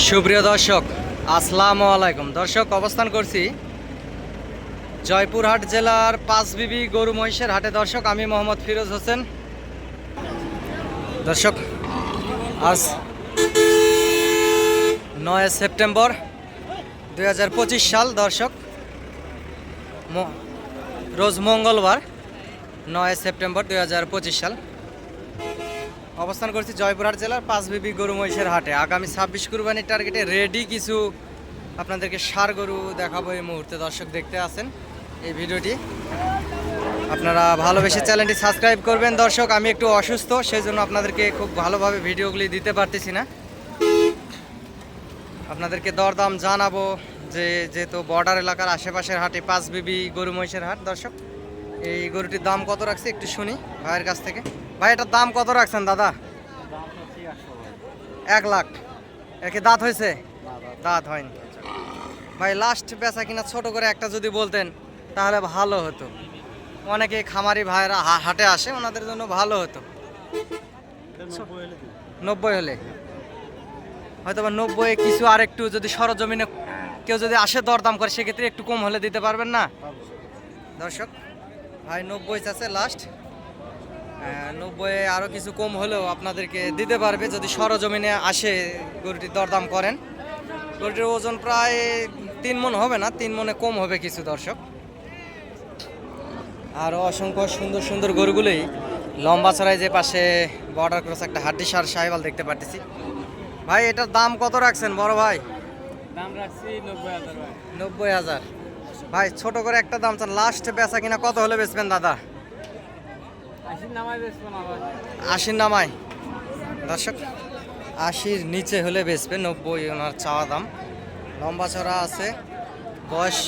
সুপ্রিয় দর্শক, আসসালামু আলাইকুম। দর্শক, অবস্থান করছি জয়পুরহাট জেলার পাঁচবিবি গরু মহিষের হাটে। দর্শক, আমি মোহাম্মদ ফিরোজ হোসেন। দর্শক, আজ 9 সেপ্টেম্বর 2025 সাল। দর্শক, রোজ মঙ্গলবার 9 সেপ্টেম্বর 2025 সাল। অবস্থান করছি জয়পুরহাট জেলার পাঁচবিবি গরু মহিষের হাটে। আগামী 26 কুরবানির টার্গেটে রেডি কিছু আপনাদেরকে ষাঁড় গরু দেখাবো এই মুহূর্তে। দর্শক, দেখতে আছেন এই ভিডিওটি, আপনারা ভালোবেসে চ্যানেলটি সাবস্ক্রাইব করবেন। দর্শক, আমি একটু অসুস্থ, সেই জন্য আপনাদেরকে খুব ভালোভাবে ভিডিওগুলি দিতে পারতেছি না। আপনাদেরকে দরদাম জানাবো, যেহেতু বর্ডার এলাকার আশেপাশের হাটে পাঁচবিবি গরু মহিষের হাট। দর্শক, এই গরুটির দাম কত রাখছে একটু শুনি ভাইয়ের কাছ থেকে। ভাই, এটার দাম কত রাখছেন দাদা? 1 লাখ। এর কি দাঁত হয়েছে? দাঁত হয়নি। ভাই, লাস্ট বেচা কিনা ছোট করে একটা যদি বলতেন তাহলে ভালো হতো। অনেকে খামারি ভাইরা হাটে আসে, ওনাদের জন্য ভালো হতো। 90 হলে হয়তো বা 90 কিছু আর একটু যদি সরজমিনে কেউ যদি আসে দরদাম করে, সেক্ষেত্রে একটু কম হলে দিতে পারবেন না? দর্শক, ভাই 90 আছে লাস্ট। 90 আরও কিছু কম হলেও আপনাদেরকে দিতে পারবে যদি সরজমিনে আসে গরুটির দরদাম করেন। গরুটির ওজন প্রায় 3 মণ হবে না, 3 মণে কম হবে কিছু। দর্শক, আরও অসংখ্য সুন্দর সুন্দর গরুগুলোই লম্বা ছড়ায় যে পাশে বর্ডার ক্রস একটা হাড্ডি সার সাহিওয়াল দেখতে পারতেছি। ভাই, এটার দাম কত রাখছেন বড় ভাই? দাম রাখছি 90,000 ভাই। 90,000। ভাই, ছোট করে একটা দাম চান, লাস্ট বেচা কিনা কত হলে বেচবেন দাদা? 80 নামাই বেচবো না ভাই। 80 নামাই। দর্শক, 80-র নিচে হলে বেচবে। 90 ওনার চাওয়া দাম। লম্বা চড়া আছে, বয়স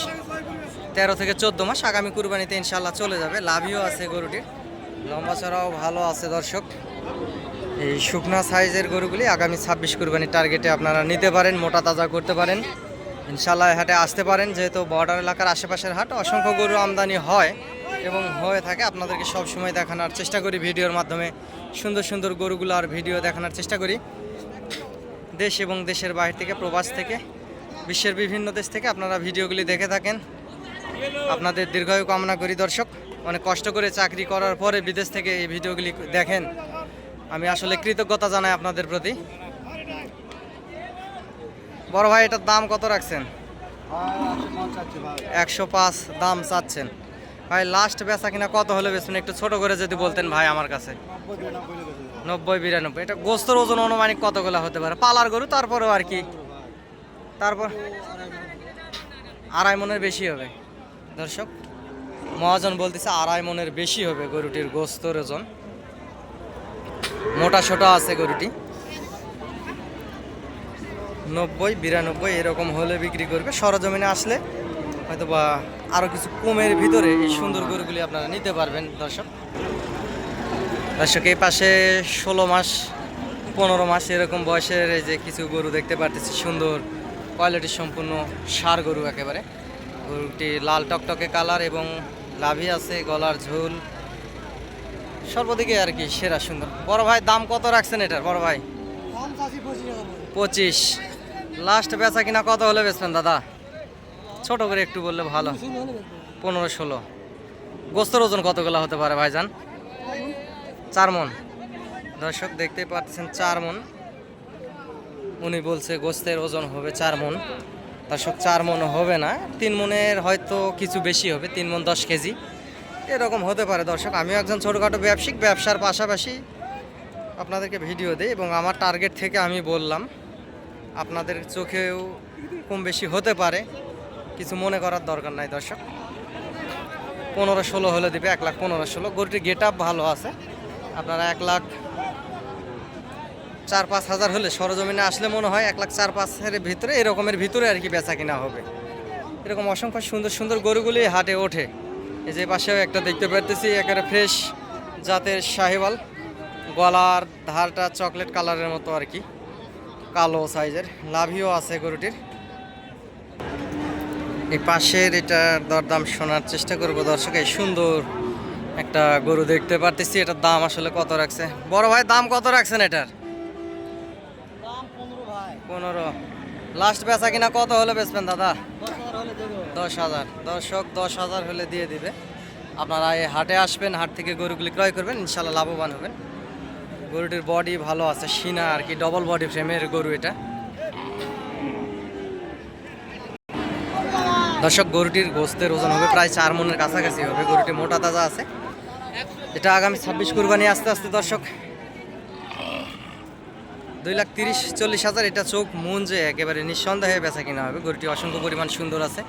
13 থেকে 14 মাস। আগামী কুরবানিতে ইনশাল্লাহ চলে যাবে। লাভিও আছে গরুটির, লম্বা চড়াও ভালো আছে। দর্শক, এই শুকনা সাইজের গরুগুলি আগামী 26 কুরবানির টার্গেটে আপনারা নিতে পারেন, মোটা তাজা করতে পারেন। ইনশাল্লাহ হাটে আসতে পারেন, যেহেতু বর্ডার এলাকার আশেপাশের হাট, অসংখ্য গরু আমদানি হয় এবং হয়ে থাকে। আপনাদেরকে সব সময় দেখানোর চেষ্টা করি ভিডিওর মাধ্যমে, সুন্দর সুন্দর গরুগুলো আর ভিডিও দেখানোর চেষ্টা করি। দেশ এবং দেশের বাইরে থেকে, প্রবাস থেকে, বিশ্বের বিভিন্ন দেশ থেকে আপনারা ভিডিওগুলি দেখে থাকেন। আপনাদের দীর্ঘায়ু কামনা করি। দর্শক, অনেক কষ্ট করে চাকরি করার পরে বিদেশ থেকে এই ভিডিওগুলি দেখেন, আমি আসলে কৃতজ্ঞতা জানাই আপনাদের প্রতি। বড় ভাই, এটার দাম কত রাখছেন? 105 দাম চাচ্ছেন। ভাই, লাস্ট বেচা কিনা কত হলে বেচবেন একটু ছোট করে যদি বলতেন ভাই আমার কাছে? 90-92। এটা গোস্তর ওজন অনুমানিক কতগুলো হতে পারে? পালার গরু, তারপরেও আর কি, তারপর 2.5 মণের বেশি হবে। দর্শক, মহাজন বলতেছে 2.5 মণের বেশি হবে গরুটির গোস্তর ওজন। মোটা ছোটা আছে গরুটি। 90-92 এরকম হলে বিক্রি করবে। সরজমিনে আসলে হয়তো বা আরও কিছু কমের ভিতরে এই সুন্দর গরুগুলি আপনারা নিতে পারবেন। দর্শক, এই পাশে 16 মাস 15 মাস এরকম বয়সের এই যে কিছু গরু দেখতে পারতেছি, সুন্দর কোয়ালিটি সম্পূর্ণ ষাঁড় গরু একেবারে। গরুটি লাল টকটকে কালার এবং লাভি আছে, গলার ঝোল সর্বদিকে আর কি সেরা সুন্দর। বড় ভাই, দাম কত রাখছেন এটার? বড় ভাই, 25। লাস্ট বেচা কিনা কত হলে বেচবেন দাদা? ছোট করে একটু বললে ভালো। 15-16। গোস্তর ওজন কতগুলো হতে পারে ভাইজান? 4 মণ। দর্শক, দেখতে পাচ্ছেন 4 মণ। উনি বলছে গোস্তের ওজন হবে 4 মণ। দর্শক, 4 মণ হবে না, 3 মণের হয়তো কিছু বেশি হবে, 3 মণ 10 কেজি এরকম হতে পারে। দর্শক, আমিও একজন ছোটোখাটো ব্যবসায়িক, ব্যবসার পাশাপাশি আপনাদেরকে ভিডিও দিই এবং আমার টার্গেট থেকে আমি বললাম, আপনাদের চোখেও কম বেশি হতে পারে, কিছু মনে করার দরকার নাই। দর্শক, 15-16 হলে দিবে। 1,15,16। গরুটির গেট আপ ভালো আছে। আপনারা 1,04-05 হাজার হলে সরজমিনে আসলে মনে হয় 1,04-05 ভিতরে, এরকমের ভিতরে আর কি বেচা কিনা হবে। এরকম অসংখ্য সুন্দর সুন্দর গরুগুলি হাটে ওঠে। এই যে পাশেও একটা দেখতে পারতেছি, একেবারে ফ্রেশ জাতের শাহিওয়াল, গলার ধারটা চকলেট কালারের মতো আর কি, কালো সাইজের। লাভিও আছে গরুটির। এই পাশের এটার দরদাম শোনার চেষ্টা করব। দর্শক, এই সুন্দর একটা গরু দেখতে পারতেছি, এটার দাম আসলে কত রাখছে? বড় ভাই, দাম কত রাখছেন এটার? 15। লাস্ট বেচা কিনা কত হলে বেচবেন দাদা? 10,000। দর্শক 10,000 হলে দিয়ে দিবে। আপনারা এই হাটে আসবেন, হাট থেকে গরুগুলি ক্রয় করবেন, ইনশাল্লাহ লাভবান হবেন। গরুটির বডি ভালো আছে, সিনা আর কি, ডবল বডি ফ্রেমের গরু এটা। দর্শক গরুটির গোস্তের ওজন হবে প্রায় 4 মনের কাছাকাছি হবে। গরুটি মোটা তাজা আছে। এটা আগামী 26 কুরবানি আস্তে আস্তে দর্শক 2,30,40,000। এটা চোখ মন যে একেবারে নিঃসন্দেহে বেচা কিনা হবে। গরুটি অসংখ্য পরিমাণ সুন্দর আছে।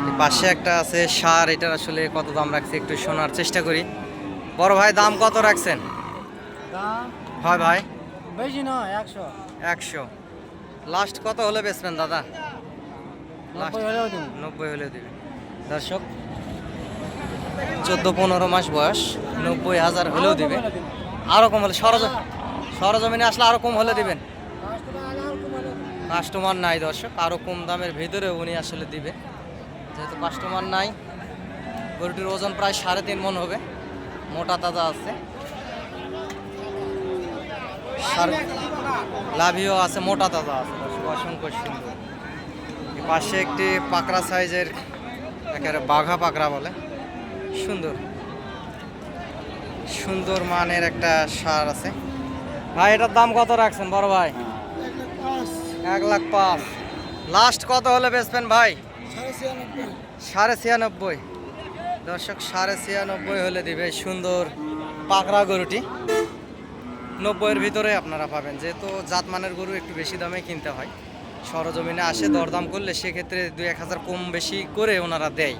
এই পাশে একটা আছে সার, এটার আসলে কত দাম রাখছে একটু শোনার চেষ্টা করি। বড় ভাই দাম কত রাখছেন? হয় ভাই বেশি নয়, 100। 100। লাস্ট কত হলে বেচবেন দাদা? 90 হলেও দিন। 90 হলে দিবে। দর্শক 14-15 মাস বয়স, 90,000 হলেও দিবে। আরো কম হলে সরজমিনে আসলে আরো কম হলে দিবেন। কাস্টমার নাই দর্শক, আরো কম দামের ভিতরে উনি আসলে দিবে, যেহেতু কাস্টমার নাই। গরুটির ওজন প্রায় 3.5 মণ হবে, মোটা তাজা আছে। লাভিও আছে, মোটা তাজা আছে দর্শক, অসংখ্য সুন্দর। এই পাশে একটি পাকড়া সাইজের একেবারে বাঘা পাকড়া বলে, সুন্দর সুন্দর মানের একটা সার আছে। ভাই এটার দাম কত রাখছেন বড় ভাই? 1,05,000। লাস্ট কত হলে বেচবেন ভাই? 96,500। দর্শক 96,500 হলে দিবে। সুন্দর পাকড়া গরুটি 90-এর ভিতরে আপনারা পাবেন, যেহেতু জাতমানের গরু একটু বেশি দামে কিনতে হয়। সরজমিনে আসে দরদাম করলে সেক্ষেত্রে 2-1,000 কম বেশি করে ওনারা দেয়।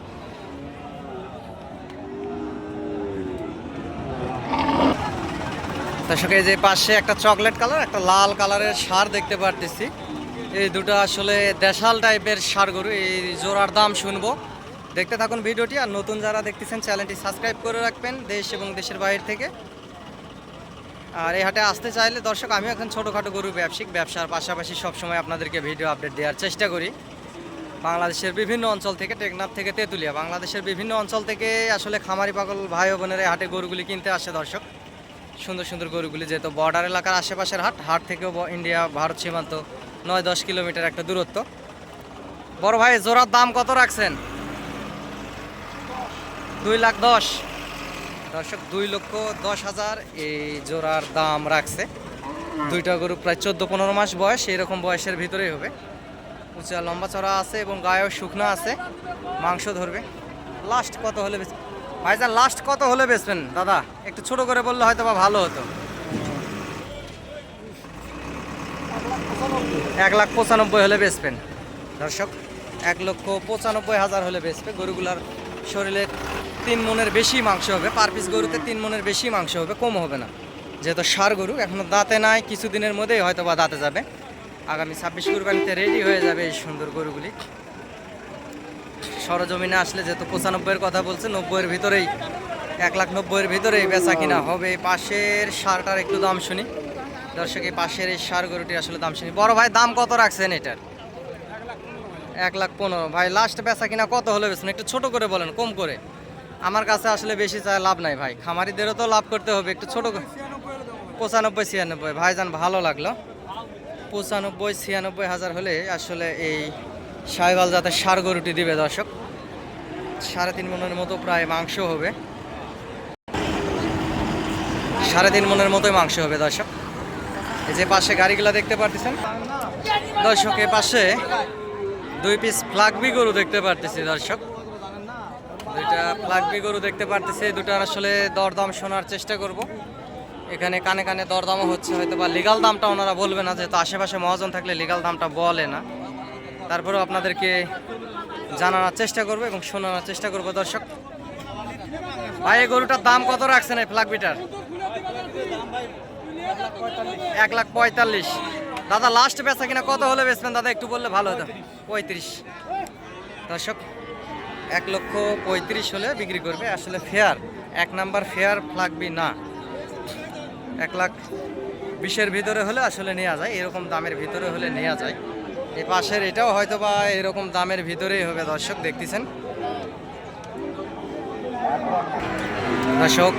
দর্শক এই যে পাশে একটা চকলেট কালার, একটা লাল কালারের ষাঁড় দেখতে পারতেছি। এই দুটো আসলে দেশাল টাইপের ষাঁড় গরু। এই জোড়ার দাম শুনবো, দেখতে থাকুন ভিডিওটি। আর নতুন যারা দেখতেছেন চ্যানেলটি সাবস্ক্রাইব করে রাখবেন, দেশ এবং দেশের বাইরে থেকে। আর এই হাটে আসতে চাইলে দর্শক, আমি এখন ছোটোখাটো গরু ব্যবসার পাশাপাশি সবসময় আপনাদেরকে ভিডিও আপডেট দেওয়ার চেষ্টা করি। বাংলাদেশের বিভিন্ন অঞ্চল থেকে, টেকনাফ থেকে তেঁতুলিয়া, বাংলাদেশের বিভিন্ন অঞ্চল থেকে আসলে খামারি পাগল ভাই ও বোনেরা হাটে গরুগুলি কিনতে আসে দর্শক। সুন্দর সুন্দর গরুগুলি, যেহেতু বর্ডার এলাকার আশেপাশের হাট থেকেও ইন্ডিয়া ভারত সীমান্ত 9-10 কিলোমিটার একটা দূরত্ব। বড় ভাই জোড়ার দাম কত রাখছেন? 2,10,000। দর্শক 2,10,000 এই জোড়ার দাম রাখছে। দুইটা গরু প্রায় 14-15 মাস বয়স, এরকম বয়সের ভিতরেই হবে। উঁচা লম্বা চড়া আছে এবং গায়েও শুকনো আছে, মাংস ধরবে। লাস্ট কত হলে ভাইজান, লাস্ট কত হলে বেচবেন দাদা? একটু ছোট করে বললে হয়তো বা ভালো হতো। 1,95,000 হলে বেচবেন দর্শক। 1,95,000 হলে বেচবে। গরুগুলার শরীরে 3 মণের বেশি মাংস হবে। পার পিস গরুতে 3 মণের বেশি মাংস হবে, কম হবে না। যেহেতু ষাঁড় গরু এখনো দাঁতে নাই, কিছুদিনের মধ্যেই হয়তো বা দাঁতে যাবে। আগামী 26 কুরবানিতে রেডি হয়ে যাবে এই সুন্দর গরুগুলি। সরজমিনে আসলে যেহেতু 95-এর কথা বলছে, 90-এর ভিতরেই, 1,90,000-এর ভিতরেই বেচা কিনা হবে। পাশের ষাঁড়টার একটু দাম শুনি দর্শক। এই পাশের এই ষাঁড় গরুটির আসলে দাম শুনি। বড় ভাই দাম কত রাখছেন এটার? 1,15,000। ভাই লাস্ট বেচা কিনা কত হলে বেচবেন? একটু ছোট করে বলেন, কম করে। আমার কাছে আসলে বেশি চাই লাভ নাই ভাই, খামারিদেরও তো লাভ করতে হবে, একটু ছোট করে। 95-96। ভাইজান ভালো লাগলো। 95-96 হলে আসলে এই সাইওয়াল জাতের ষাঁড় গরুটি দিবে দর্শক। 3.5 মণের মতো প্রায় মাংস হবে, 3.5 মণের মতোই মাংস হবে দর্শক। এই যে পাশে গাড়িগুলো দেখতে পারতেছেন দর্শক, এ পাশে 2 পিস ফ্লাগবি গরু দেখতে পারতেছি দর্শক। 2টা ফ্লাগবি গরু দেখতে পারতেছি। দুটার আসলে দরদাম শোনার চেষ্টা করব। এখানে কানে কানে দরদামও হচ্ছে, হয়তো বা লিগাল দামটা ওনারা বলবে না, যেহেতু আশেপাশে মহাজন থাকলে লিগাল দামটা বলে না। তারপরেও আপনাদেরকে জানানোর চেষ্টা করবো এবং শোনানোর চেষ্টা করবো দর্শক। ভাই এই গরুটার দাম কত রাখছেন এই ফ্লাগবিটার? 1,45,000। দাদা লাস্ট বেচা কিনা কত হলে বেচবেন দাদা? একটু বললে ভালো হতো। 35 দর্শক, 1,35,000 হলে বিক্রি করবে। আসলে ফেয়ার, 1 নাম্বার ফেয়ার ফ্লাগবি না। 1,20,000-এর ভিতরে হলে আসলে নেওয়া যায়, এরকম দামের ভিতরে হলে নেওয়া যায়। এই পাশের এটাও হয়তো বা এরকম দামের ভিতরেই হবে দর্শক, দেখতেছেন দর্শক।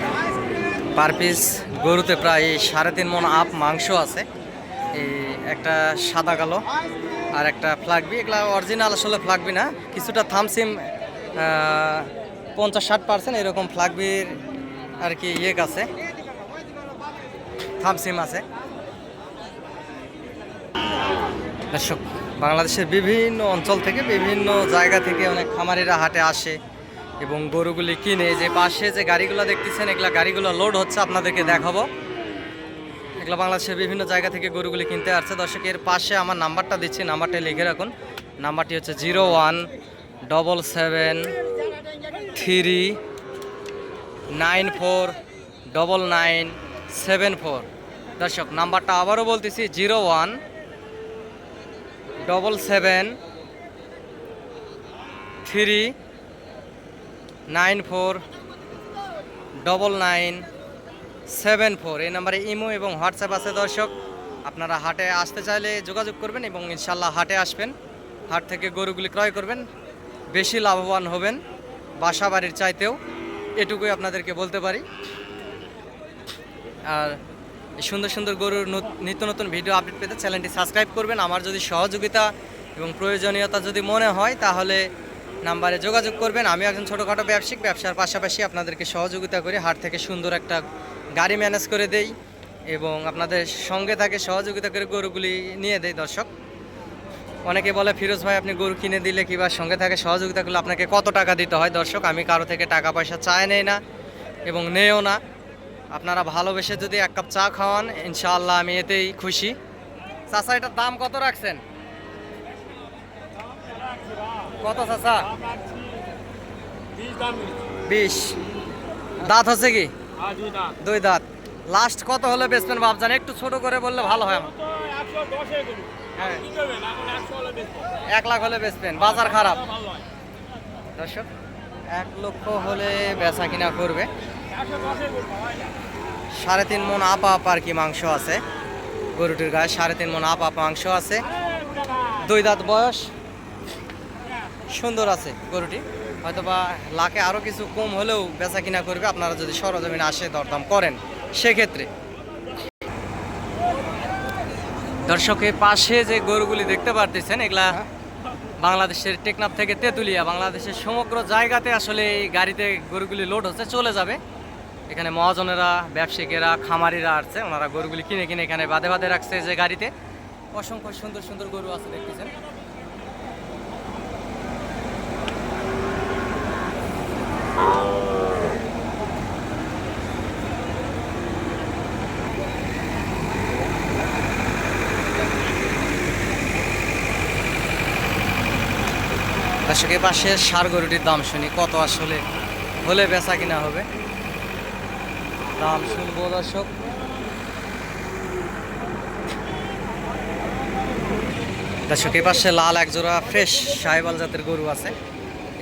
পার পিস গরুতে প্রায় 3.5 মণ আপ মাংস আছে। একটা সাদা কালো আর একটা ফ্লাগবি। এগুলা অরিজিনাল আসলে ফ্লাগবি না, কিছুটা থামসিম 50-60% এরকম ফ্লাগবির আর কি ইয়ে আছে, থামসিম আছে। দর্শক, বাংলাদেশের বিভিন্ন অঞ্চল থেকে বিভিন্ন জায়গা থেকে অনেক খামারিরা হাটে আসে এবং গরুগুলি কিনে। যে পাশে যে গাড়িগুলো দেখতেছেন, এগুলা গাড়িগুলো লোড হচ্ছে, আপনাদেরকে দেখাবো। এগুলো বাংলাদেশের বিভিন্ন জায়গা থেকে গরুগুলি কিনতে আসছে। দর্শক, এর পাশে আমার নাম্বারটা দিচ্ছি, নাম্বারটা লিখে রাখুন। নাম্বারটি হচ্ছে 017739499974। দর্শক, নাম্বারটা আবারও বলতেছি, 017739499974। এই নাম্বারে ইমো এবং হোয়াটসঅ্যাপ আছে। দর্শক, আপনারা হাটে আসতে চাইলে যোগাযোগ করবেন এবং ইনশাল্লাহ হাটে আসবেন, হাট থেকে গরুগুলি ক্রয় করবেন, বেশি লাভবান হবেন বাসা বাড়ির চাইতেও, এটুকুই আপনাদেরকে বলতে পারি। আর এই সুন্দর সুন্দর গরুর নিত্য নতুন ভিডিও আপডেট পেতে চ্যানেলটি সাবস্ক্রাইব করবেন। আমার যদি সহযোগিতা এবং প্রয়োজনীয়তা যদি মনে হয় তাহলে নাম্বারে যোগাযোগ করবেন। আমি একজন ছোটোখাটো ব্যবসায়িক, ব্যবসার পাশাপাশি আপনাদেরকে সহযোগিতা করে হাট থেকে সুন্দর একটা গাড়ি ম্যানেজ করে দেই এবং আপনাদের সঙ্গে থাকে সহযোগিতা করে গরুগুলি নিয়ে দেই। দর্শক, অনেকে বলে, ফিরোজ ভাই আপনি গরু কিনে দিলে কিংবা সঙ্গে থাকে সহযোগিতা করলে আপনাকে কত টাকা দিতে হয়? দর্শক, আমি কারো থেকে টাকা পয়সা চাই নেই না এবং নেও না। আপনারা ভালোবেসে যদি এক কাপ চা খাওয়ান, ইনশাআল্লাহ আমি এতেই খুশি। চাচা, এটার দাম কত রাখছেন? কত চাচা? 20। দাঁত হচ্ছে কি? 2 দাঁত। লাস্ট কত হলে বেচবেন ভাবছেন? একটু ছোট করে বললে ভালো হয় আমার। হ্যাঁ, 1 লাখ হলে বেচবেন, বাজার খারাপ। দর্শক, 1 লক্ষ হলে বেচা কিনা করবে। 3.5 মন আপা আর কি মাংস আছে গরুটির গায়ে, 3.5 মন আপা মাংস আছে, 2 দাঁত বয়স, সুন্দর আছে গরুটি। হয়তোবা লাখে আরও কিছু কম হলেও বেচা কিনা করবে, আপনারা যদি সরজমিনে আসে দরদাম করেন সেক্ষেত্রে। দর্শকের পাশে যে গরুগুলি দেখতে পারতেছেন, এগুলা বাংলাদেশের টেকনাফ থেকে তেঁতুলিয়া, বাংলাদেশের সমগ্র জায়গাতে আসলে এই গাড়িতে গরুগুলি লোড হচ্ছে, চলে যাবে। এখানে মহাজনেরা, ব্যবসায়িকেরা, খামারিরা আসছে, ওনারা গরুগুলি কিনে কিনে এখানে বাঁধে বাঁধে রাখছে। যে গাড়িতে অসংখ্য সুন্দর সুন্দর গরু আছে দেখতেছেন। দর্শকের পাশে ষাঁড় গরুটির দাম শুনি, কত আসলে হলে বেচা কিনা হবে, দাম শুনবো। দর্শক, দর্শকের পাশে লাল এক জোড়া ফ্রেশ সাহেবাল জাতের গরু আছে।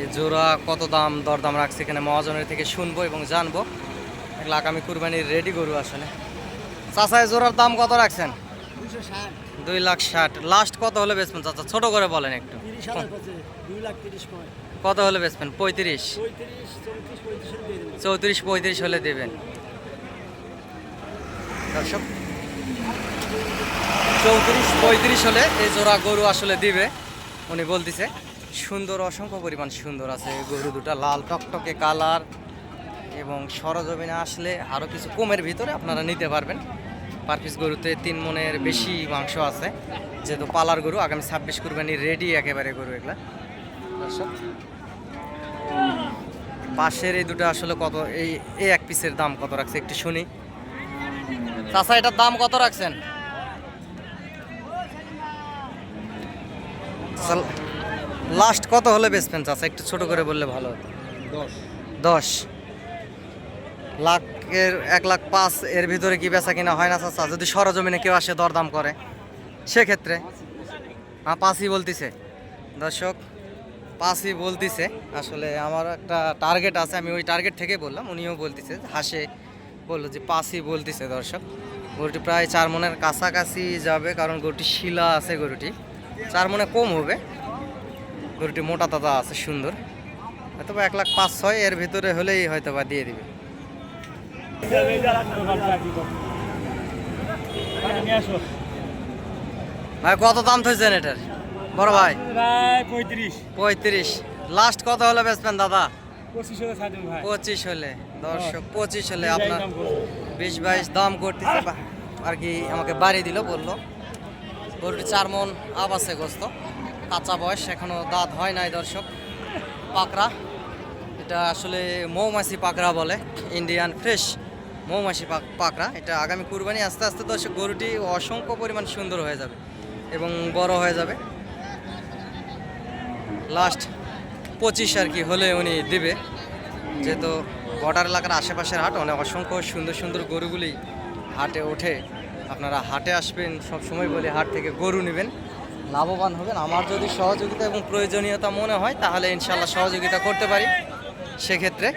এই জোড়া কত দাম দরদাম রাখছে এখানে মহাজনের থেকে শুনবো এবং জানবো। এগুলো আগামী কুরবানির রেডি গরু আসলে। চাচা, এই জোড়ার দাম কত রাখছেন? 2,60,000। লাস্ট কত হলে বেচবেন চাচা? ছোট করে বলেন একটু। কত হলে বেচবেন? 35, 34, 35 হলে দেবেন। দর্শক, 34, 35 হলে এই জোড়া গরু আসলে দিবে উনি বলতেছে। সুন্দর, অসংখ্য পরিমাণ সুন্দর আছে গরু দুটা, লাল টকটকে কালার এবং সরজমিনে আসলে আরও কিছু কমের ভিতরে আপনারা নিতে পারবেন। পার পিস গরুতে 3 মনের বেশি মাংস আছে, যেহেতু পালার গরু, আগামী 26 কুরবানি রেডি একেবারে গরু এগুলা। দর্শক, পাশের এই দুটো আসলে কত, এই এক পিসের দাম কত রাখছে একটু শুনি। চাচা, এটার দাম কত রাখছেন? লাস্ট কত হলে বেচবেন চাচা? একটু ছোট করে বললে ভালো হতো। 10 লাখের 1,05,000 এর ভিতরে কি বেচা কিনা হয় না চাচা? যদি সরজমিনে কেউ আসে দরদাম করে সেক্ষেত্রে? 5ই বলতেছে। দর্শক, 5ই বলতেছে। আসলে আমার একটা টার্গেট আছে, আমি ওই টার্গেট থেকে বললাম, উনিও বলতেছে, হাসে বললো যে 5ই বলতেছে। দর্শক, গরুটি প্রায় 4 মনের কাছাকাছি যাবে, কারণ গরুটি শিলা আছে, গরুটি 4 মনে কম হবে। গরুটি মোটা তাজা আছে, সুন্দর। হয়তো বা 1,05,600 এর ভিতরে হলেই হয়তো বা দিয়ে দিবে। ভাই কত দাম থইছেন এটার বড় ভাই? প্রায় 35। 35। লাস্ট কত হলে বেচবেন দাদা? 25 হলে ছাড় দেবো ভাই। 25 হলে দর্শক, 25 হলে এই আপনার দাম করবো। 20-22 দাম করতেছে আর কি, আমাকে বাড়ি দিল বললো। গরুটি 4 মন আপ আছে গোস্ত, কাঁচা বয়স, এখনো দাঁত হয় নাই দর্শক। পাকড়া, এটা আসলে মৌমাছি পাকড়া বলে, ইন্ডিয়ান ফ্রেশ মৌমাছি পাকড়া। এটা আগামী কুরবানি আস্তে আস্তে দর্শক গরুটি অসংখ্য পরিমাণ সুন্দর হয়ে যাবে এবং বড় হয়ে যাবে। লাস্ট 25 আর কি হলে উনি দিবে, যেহেতু বর্ডার এলাকার আশেপাশের হাট, অনেক অসংখ্য সুন্দর সুন্দর গরুগুলি হাটে ওঠে। আপনারা হাটে আসবেন, সব সময় বলি হাট থেকে গরু নেবেন, লাভবান হবেন। আমার যদি সহযোগিতা এবং প্রয়োজনীয়তা মনে হয় তাহলে ইনশাল্লাহ সহযোগিতা করতে পারি। সেক্ষেত্রে